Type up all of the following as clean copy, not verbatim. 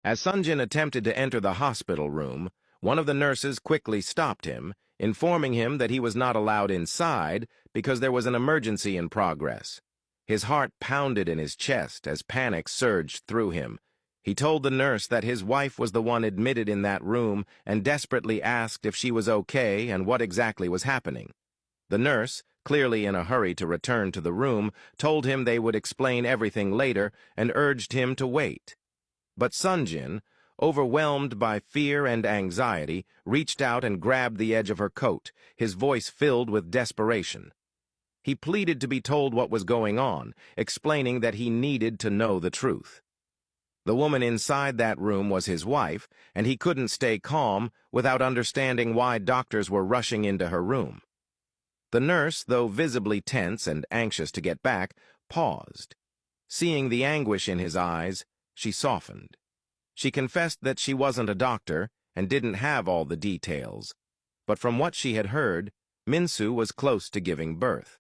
As Sonjin attempted to enter the hospital room, one of the nurses quickly stopped him, informing him that he was not allowed inside because there was an emergency in progress. His heart pounded in his chest as panic surged through him. He told the nurse that his wife was the one admitted in that room and desperately asked if she was okay and what exactly was happening. The nurse, clearly in a hurry to return to the room, told him they would explain everything later and urged him to wait. But Sonjin, overwhelmed by fear and anxiety, reached out and grabbed the edge of her coat, his voice filled with desperation. He pleaded to be told what was going on, explaining that he needed to know the truth. The woman inside that room was his wife, and he couldn't stay calm without understanding why doctors were rushing into her room. The nurse, though visibly tense and anxious to get back, paused. Seeing the anguish in his eyes, she softened. She confessed that she wasn't a doctor and didn't have all the details, but from what she had heard, Minsu was close to giving birth.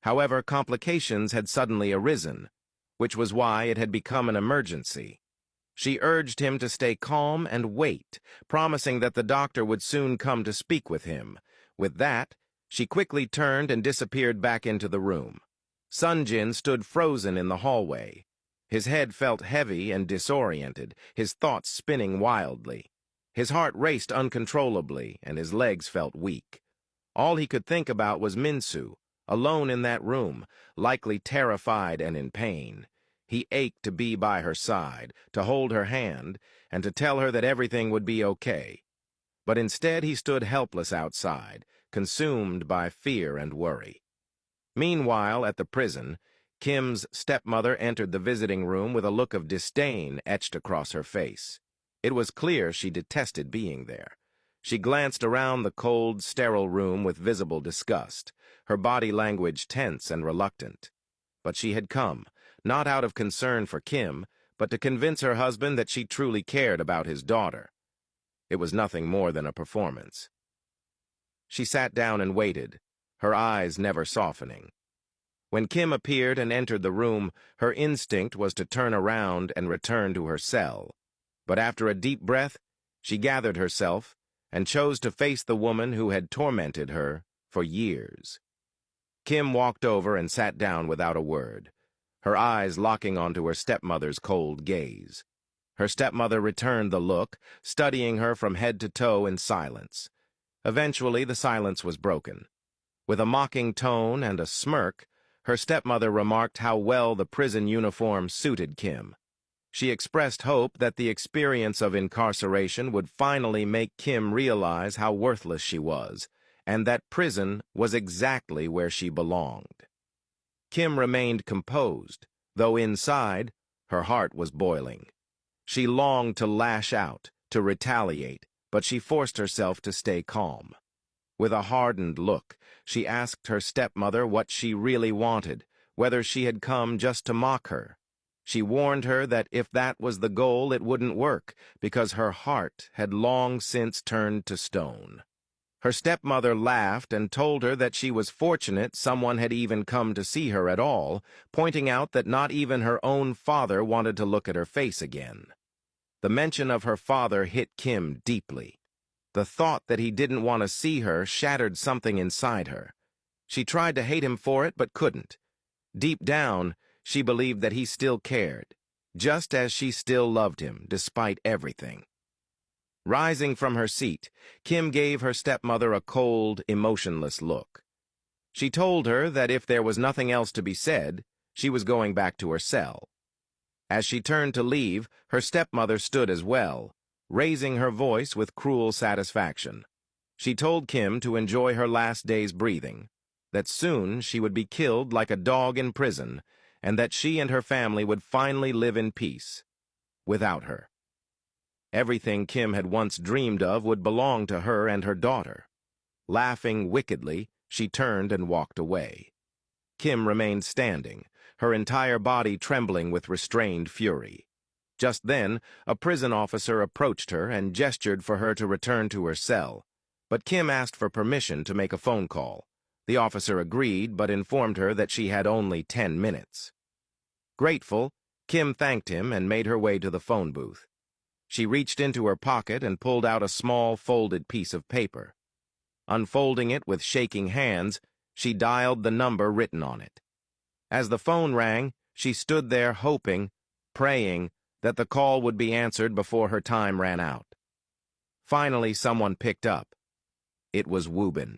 However, complications had suddenly arisen, which was why it had become an emergency. She urged him to stay calm and wait, promising that the doctor would soon come to speak with him. With that, she quickly turned and disappeared back into the room. Sonjin stood frozen in the hallway. His head felt heavy and disoriented, his thoughts spinning wildly. His heart raced uncontrollably, and his legs felt weak. All he could think about was Minsu, alone in that room, likely terrified and in pain. He ached to be by her side, to hold her hand, and to tell her that everything would be okay. But instead he stood helpless outside, consumed by fear and worry. Meanwhile, at the prison, Kim's stepmother entered the visiting room with a look of disdain etched across her face. It was clear she detested being there. She glanced around the cold, sterile room with visible disgust, her body language tense and reluctant. But she had come, not out of concern for Kim, but to convince her husband that she truly cared about his daughter. It was nothing more than a performance. She sat down and waited, her eyes never softening. When Kim appeared and entered the room, her instinct was to turn around and return to her cell. But after a deep breath, she gathered herself and chose to face the woman who had tormented her for years. Kim walked over and sat down without a word, her eyes locking onto her stepmother's cold gaze. Her stepmother returned the look, studying her from head to toe in silence. Eventually, the silence was broken. With a mocking tone and a smirk, her stepmother remarked how well the prison uniform suited Kim. She expressed hope that the experience of incarceration would finally make Kim realize how worthless she was, and that prison was exactly where she belonged. Kim remained composed, though inside, her heart was boiling. She longed to lash out, to retaliate, but she forced herself to stay calm. With a hardened look, she asked her stepmother what she really wanted, whether she had come just to mock her. She warned her that if that was the goal, it wouldn't work, because her heart had long since turned to stone. Her stepmother laughed and told her that she was fortunate someone had even come to see her at all, pointing out that not even her own father wanted to look at her face again. The mention of her father hit Kim deeply. The thought that he didn't want to see her shattered something inside her. She tried to hate him for it, but couldn't. Deep down, she believed that he still cared, just as she still loved him, despite everything. Rising from her seat, Kim gave her stepmother a cold, emotionless look. She told her that if there was nothing else to be said, she was going back to her cell. As she turned to leave, her stepmother stood as well, raising her voice with cruel satisfaction. She told Kim to enjoy her last day's breathing, that soon she would be killed like a dog in prison, and that she and her family would finally live in peace, without her. Everything Kim had once dreamed of would belong to her and her daughter. Laughing wickedly, she turned and walked away. Kim remained standing, her entire body trembling with restrained fury. Just then, a prison officer approached her and gestured for her to return to her cell, but Kim asked for permission to make a phone call. The officer agreed, but informed her that she had only 10 minutes. Grateful, Kim thanked him and made her way to the phone booth. She reached into her pocket and pulled out a small, folded piece of paper. Unfolding it with shaking hands, she dialed the number written on it. As the phone rang, she stood there hoping, praying, that the call would be answered before her time ran out. Finally, someone picked up. It was Woobin.